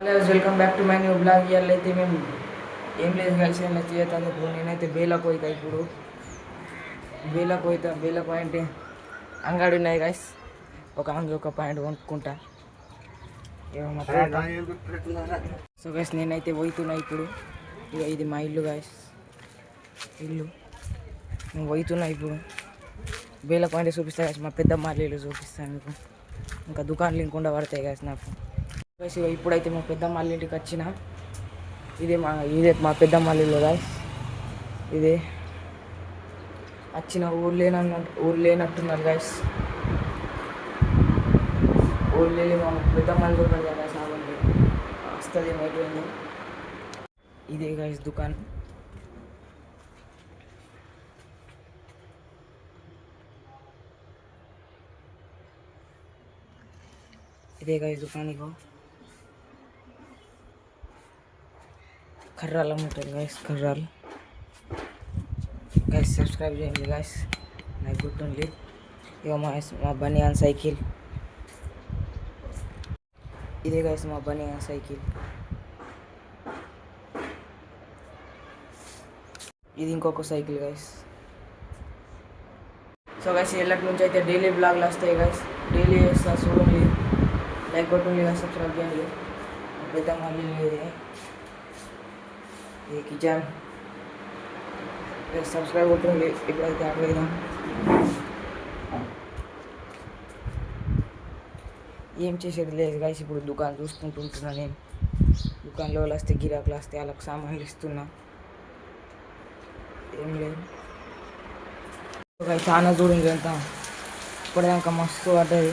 Welcome back to my new blog. ఇవాళ అయితే మేము ఏం లేదు కలిసి చేతందుకు నేనైతే బేలకు పోయితా. ఇప్పుడు బేలకు పాయింట్ అంగడి ఉన్నాయి గైస్. ఒక పాయింట్ కొనుక్కుంటా. సో గైస్ నేనైతే పోతున్నా ఇప్పుడు. ఇక ఇది మా ఇల్లు గైస్, ఇల్లు నేను పోతున్నా ఇప్పుడు. బేల పాయింట్ చూపిస్తా గైస్, మా పెద్ద మాల్లీలు చూపిస్తాను మీకు. ఇంకా దుకాణాలు ఇంకుండా పడతాయి గైస్ నాకు. ఇప్పుడైతే మా పెద్ద మళ్ళీ ఇంటికి వచ్చిన. ఇదే మా పెద్ద మల్లిలో గాయస్. ఇదే వచ్చిన ఊరు లేనట్టున్నారు గాయస్. ఊరు లేని మా పెద్ద మల్లి కూడా గాయస్ ఆగండి వస్తుంది అయిపోయింది. ఇదే గాయస్ దుకాణం. ఇదే గాయస్ దుకాణికో కర్రాలు అమ్ముతారు గాయస్. కర్రాలు గాయస్ సబ్స్క్రైబ్ చేయండి గాయస్, నాకు గుర్తుంది. ఇక మా బనియాన్ సైకిల్. ఇదే గాయస్ మా బనియాన్ సైకిల్. ఇది ఇంకొక cycle guys. So guys Alleti నుంచి అయితే డైలీ బ్లాగ్లు వస్తాయి గాయస్. డైలీ చేస్తా చూడండి, లైక్ కొట్టండి గాయస్, సబ్స్క్రైబ్ చేయండి. పెద్ద మళ్ళీ లేదే ये किचन सब्सक्राइब కొట్టండి. ఇప్పుడైతే అడగదాం ఏం చేసేది లేదు గైస్. ఇప్పుడు దుకాణం చూసుకుంటుంటున్నా నేను. దుకాణంలో వాళ్ళు వస్తే గిరాకులు వస్తే వాళ్ళకి సామాన్లు ఇస్తున్నా. ఏం లేదు చాలా చూడండి ఎంత ఇప్పటిదాకా మస్తు పడ్డది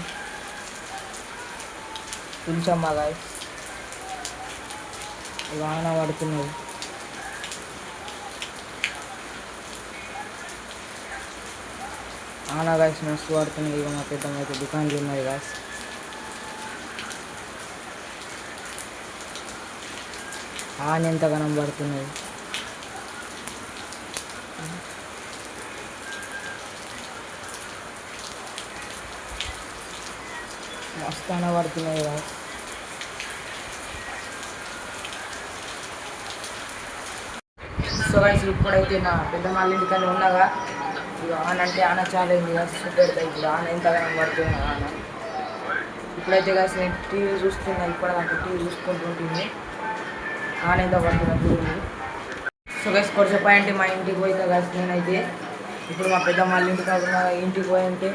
కొంచెం మా గాయస్. వాన పడుతున్నది. అవునా గాయస్ మస్తు పడుతున్నాయి. ఇక మా పెద్దమ్మ అయితే దుకాణాలు ఉన్నాయి గాయస్. ఆన ఎంతగానం పడుతున్నది. మస్తు ఆన పడుతున్నాయి గాయస్. సో గాయస్ ఇప్పుడైతే నా పెద్ద మళ్ళీ ఇంటికన్నా ఉన్నాగా. ఇక ఆన అంటే ఆన చాలా పెడతాయి. ఇప్పుడు ఆన ఎంతగానో పడుతుంది ఆన. ఇప్పుడైతే కాసి నేను టీవీ చూస్తున్నా. ఇప్పటిదాకా టీవీ చూసుకుంటుంటుంది. ఆన ఎంత పడుతున్నా చూడండి. సో గైస్ కొంచెం పాయింట్ మా ఇంటికి పోయితే కాసి నేనైతే ఇప్పుడు మా పెద్ద మళ్ళీ ఇంటికి పోయింటే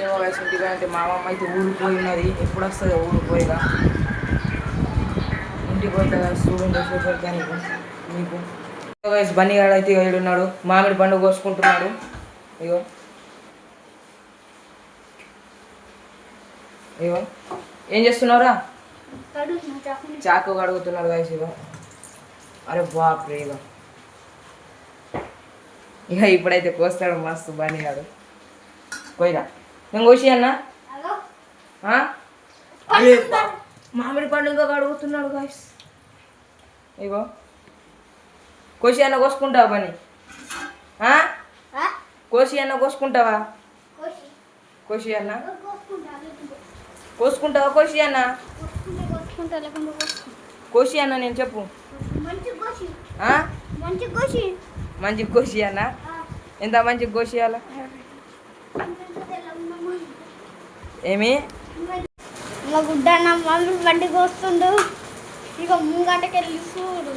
ఏమో కాసి ఇంటికి పోయింటే మా అమ్మ అయితే ఊరికి పోయినది. ఎప్పుడు వస్తుంది ఊరికి పోయిగా. ఇంటికి పోయితే కాసి చూడండి చూపెడతాను మీకు. గైస్ బన్నీగాడు అయితే ఏడున్నాడు, మామిడి పండు కోసుకుంటున్నాడు. ఇగో ఇగో ఏం చేస్తున్నావురా? చాకు కడుగుతున్నాడు గైస్. ఇగో అరే బాప్రే. ఇక ఇప్పుడైతే కోస్తాడు మస్తు బన్నీగాడు. కోయిరా నేను కోసి అన్నా. అరే మామిడి పండు ఇంకా కడుగుతున్నాడు గైస్. ఇగో కోసి అన్న కోసుకుంటావా పని? కోసి అన్న కోసుకుంటావా? కోసి అన్న కోసుకుంటావా? కోసి అన్న కోసి అన్న నేను చెప్పు. మంచి కోసి అన్న. ఎంత మంచి కోసియాల? ఏమి మా గుడ్డ మమ్మీ బండి కోస్తుండు. ఇక ముంగంటకెళ్ళి చూడు.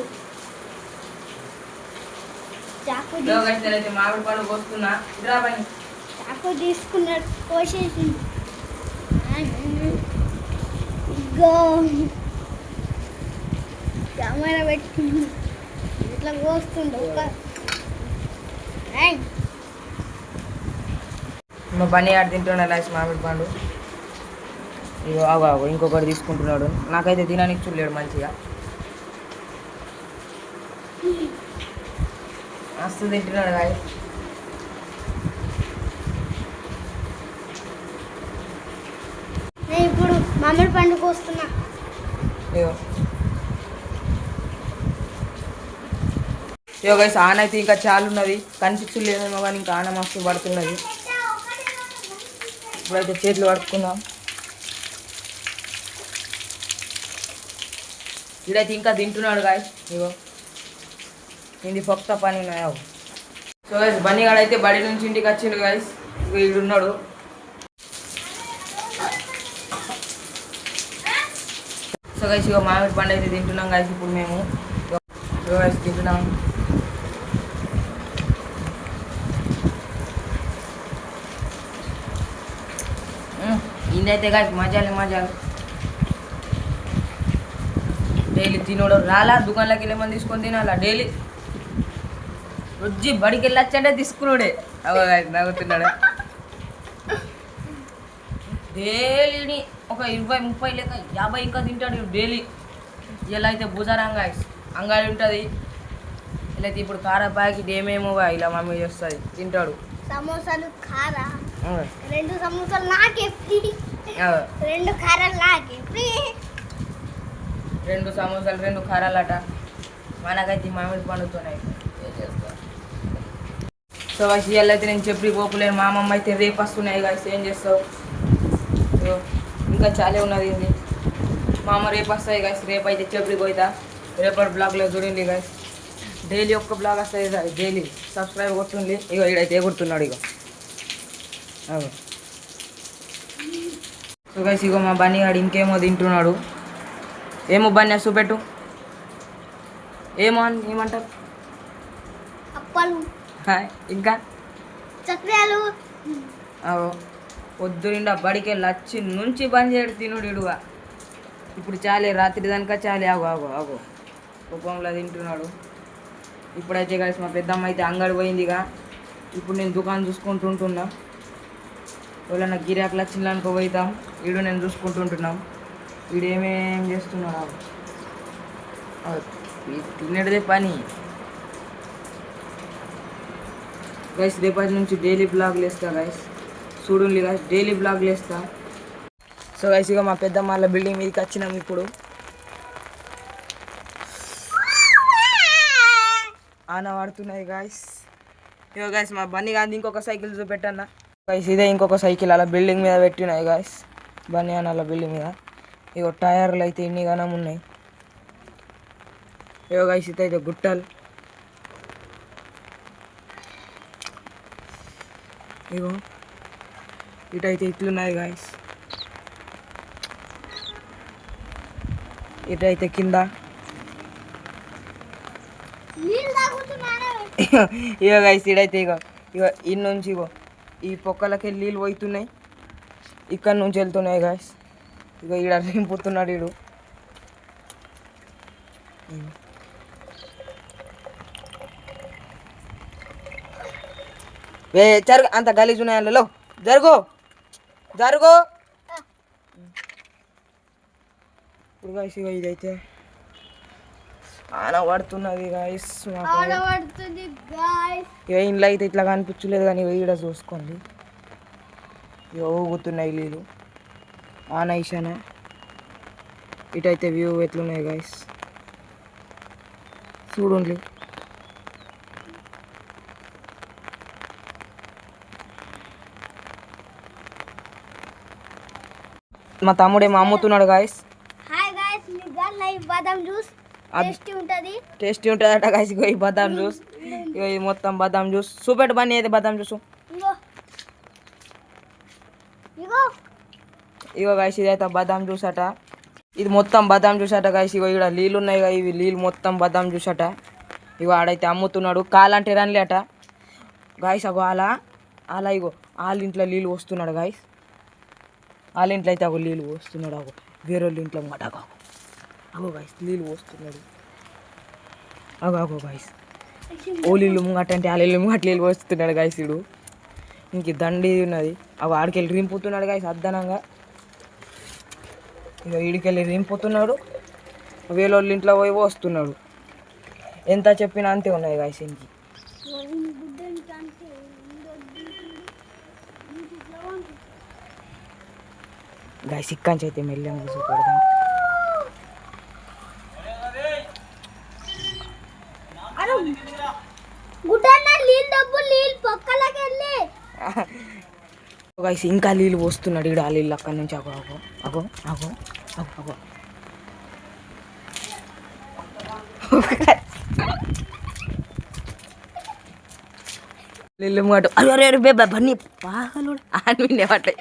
మామిడి పండు కోస్తున్నా. చాకు తీసుకున్నాడు కోసేసి కెమెరా పెట్టుకుని ఇట్లా కోస్తుండు. మా పని ఆడ తింటున్నా లాస్ట్ మామిడి పండు. ఇగో ఆగు ఇంకొకటి తీసుకుంటున్నాడు. నాకైతే తినడానికి చూడలేడు మంచిగా. మస్తు తింటున్నాడు గాయ. నేను ఇప్పుడు మామిడి పండు కోస్తున్నా. ఇగో గైస్ ఆన అయితే ఇంకా చాలా ఉన్నది. కనిపించలేదేమో కానీ ఇంకా ఆన మస్తు పడుతున్నది. ఇప్పుడైతే చేతులు పట్టుకుందాం. ఇడైతే ఇంకా తింటున్నాడు గాయస్. ఇగో ఇది పొక్త పని ఉన్నాయో. సో గైస్ బన్నీగాడు అయితే బడి నుంచి ఇంటికి వచ్చిండు గాయస్. ఇగో ఈడున్నాడు. సో గైస్ ఇగో మామిడి పండు అయితే తింటున్నాం గాయస్. ఇప్పుడు మేము ఇగో గైస్ తింటున్నాం. ఇదైతే గాయస్ మజాలు డైలీ తినోడు రాలా దుకాణంలోకి వెళ్ళి మంది తీసుకొని తినాలా డైలీ రోజు బడికి వెళ్ళొచ్చంటే తీసుకున్నాడే. నవ్వుతున్నాడు. డైలీని ఒక 20-30 లేక 50 ఇంకా తింటాడు డైలీ. ఇలా అయితే భుజారంగా అంగాడి ఉంటుంది. ఇలా అయితే ఇప్పుడు కార ప్యాకెట్ ఏమేమో ఇలా మమ్మీ చేస్తుంది తింటాడు. సమోసాలు కార 2 సమోసాలు నాకే ఫ్రీ, 2 కారాలు నాకే ఫ్రీ. 2 సమోసాలు 2 కారాలట. మనకైతే మామిడి పండుతున్నాయి. సో గాయస్ ఇవాళ అయితే నేను చెప్పి పోపులేను. మా అమ్మమ్మ అయితే రేపు వస్తున్నాయి గాయస్. ఏం చేస్తావు? ఇంకా చాలా ఉన్నది ఇది. మా అమ్మ రేపు వస్తాయి గాయస్. రేపు అయితే చెప్పి పోయితా. రేపటి బ్లాగ్లో చూడండి గాయస్. డైలీ ఒక్క బ్లాగ్ వస్తుంది గాయస్. డైలీ సబ్స్క్రైబ్ కొట్టుంది. ఇగో ఈడైతే కొడుతున్నాడు. ఇగో సో గాయస్ ఇగో మా బన్నీగాడు ఇంకేమో తింటున్నాడు. ఏమో బన్నీ చూపెట్టు. ఏమంటారు? అప్పలు ఇంకా చక్రాలు. పొద్దునిండా బడికి వెళ్ళి వచ్చి నుంచి బంద్ చేయడు తినుడు ఇడుగా. ఇప్పుడు చాలే రాత్రి దానికా చాలే. ఆగో కుప్పంలో తింటున్నాడు. ఇప్పుడైతే కలిసి మా పెద్దమ్మ అయితే అంగడి పోయిందిగా. ఇప్పుడు నేను దుకాణం చూసుకుంటుంటున్నా. ఎవరైనా గిరాకులు వచ్చిందనుకో పోతాం. వీడు నేను చూసుకుంటుంటున్నాం. వీడు ఏమేం చేస్తున్నాడు? తినేదే పని గైస్. రేపటి నుంచి డైలీ బ్లాగ్లు వేస్తా గైస్. చూడండి గైస్ డైలీ బ్లాగ్లు వేస్తా. సో గైస్ ఇక మా పెద్దమ్మ వాళ్ళ బిల్డింగ్ మీదకి వచ్చినాం. ఇప్పుడు ఆన పడుతున్నాయి గాయస్. ఇగో గాయస్ మా బన్నీ గాంధీ ఇంకొక సైకిల్ చూపెట్టన్నా గాయస్. ఇదే ఇంకొక సైకిల్ అలా బిల్డింగ్ మీద పెట్టినాయి గాయస్. బన్నీ అన్న అలా బిల్డింగ్ మీద. ఇగో టైర్లు అయితే ఎన్ని గనం ఉన్నాయి. ఇగో గాయస్ ఇదైతే గుట్టలు. ఇగో ఇటైతే ఇట్లున్నాయి గాయస్. ఇటైతే కింద. ఇగో గాయస్ ఇడైతే ఇగో ఇన్ని నుంచి ఇగో ఈ పొక్కలకి నీళ్ళు పోతున్నాయి. ఇక్కడ నుంచి వెళ్తున్నాయి గాయస్. ఇగో ఈడ నింపుతున్నాడు ఈడు. జరుగు అంత గలీజ్ ఉన్నాయో జరుగు. ఇప్పుడు గాయస్ ఇగో ఇదైతే ఆన పడుతున్నది గాయస్. ఇక ఇంట్లో అయితే ఇట్లా కనిపించలేదు కానీ ఈడ చూసుకోండి. ఇక ఊగుతున్నాయి నీళ్ళు ఆన ఈశాన. ఇటైతే వ్యూ ఎట్లున్నాయి గాయస్ చూడండి. మా తమ్ముడేమో అమ్ముతున్నాడు గాయస్. టేస్టీ ఉంటుందట గాయస్. ఇగో ఈ బదాం జ్యూస్. ఇగో ఈ మొత్తం బదాం జ్యూస్. చూపెట్టు బన్నీ అయితే బదాం జ్యూస్. ఇగో గాయస్ ఇదైతే బదాం జ్యూస్ అట. ఇది మొత్తం బదాం జ్యూస్ అట గాయస్. ఇగో ఇక్కడ నీళ్ళు ఉన్నాయి కదా, ఇవి నీళ్ళు మొత్తం బదాం జ్యూస్ అట. ఇగో ఆడైతే అమ్ముతున్నాడు. కాలంటే రన్లే అట గాయస్. అగో అలా ఇగో వాళ్ళ ఇంట్లో నీళ్ళు వస్తున్నాడు గాయస్. వాళ్ళ ఇంట్లో అయితే అగో నీళ్ళు వస్తున్నాడు. అగో వేరే వాళ్ళ ఇంట్లో మాట అగో గాయస్ నీళ్ళు పోస్తున్నాడు. అగో గాయస్ ఓలీళ్ళు ముంగట అంటే వాళ్ళ ముంగట నీళ్ళు పోస్తున్నాడు గాయస్. ఇడు ఇంక దండి ఉన్నది. అగో ఆడికెళ్ళి రింపుతున్నాడు గాయస్ అద్దనంగా. ఇక ఈడికెళ్ళి రింపుతున్నాడు. వేరే వాళ్ళ ఇంట్లో పోయి వస్తున్నాడు. ఎంత చెప్పినా అంతే ఉన్నాయి గాయస్. ఇంకి గాయస్ ఇక్కడి అయితే మెల్లగా కూర్చోపెడదాం. గాయస్ ఇంకా నీళ్ళు పోస్తున్నాడు ఈడు. ఆ నీళ్ళు అక్కడి నుంచి అగో అగో అగో అగో అగో అగో నీళ్ళు మాట అరే అరే అరే బేబా బన్నీ పాగలు ఆన్విన్నే పడ్డాయి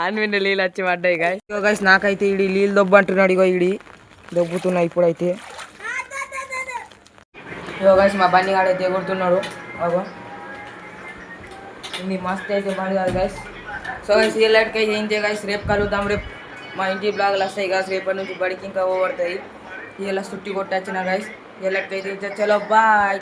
ఆన్విన్నే నీళ్ళు వచ్చి పడ్డాయి గాయస్ ఇగో గాయస్ నాకైతే ఇడి నీళ్ళు దొబ్బ అంటున్నాడు ఇగో ఇడి దొబ్బుతున్నాయి ఇప్పుడైతే ఇగో గాయస్ మా బండి కాడైతే ఎగురుతున్నాడు అగో ఇది మస్త్ అయితే బండి కాదు గాయస్ సో గాయస్ ఈ లైట్కి అయితే ఏం చేయ గాయస్ రేపు కలుద్దాం రేపు మా ఇంటి బ్లాగులు వస్తాయి గాయస్ రేపటి నుంచి బడికి ఇంకా పడతాయి ఇలా సుట్టి కొట్టొచ్చిన గాయస్ ఈ లైట్కి అయితే చలో బాయ్